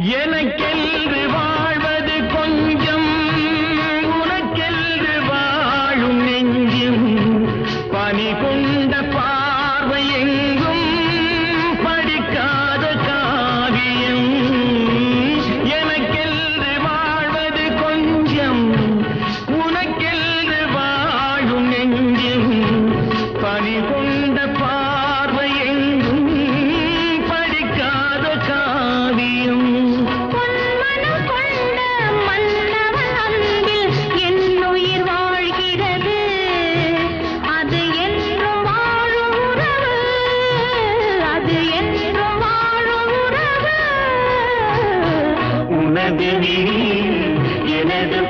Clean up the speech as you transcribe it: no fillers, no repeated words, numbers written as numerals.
எனக்கென்று வாழ்வது கொஞ்சம், உனக்கென்று வாழும் நெஞ்சும், பனி கொண்ட பார்வை எங்கும் படிக்காத காவியம். எனக்கென்று வாழ்வது கொஞ்சம், உனக்கென்று வாழும் நெஞ்சும், பனி கொண்ட பார்வை எங்கும் படிக்காத காவியம். பொன்மனம் கொண்ட மன்னவன் அன்பில் என் உயிர் வாழ்கிறது. அது என்றும் வாழும் உறவு, அது என்றும் வாழும் உறவு. உனது விழி எனது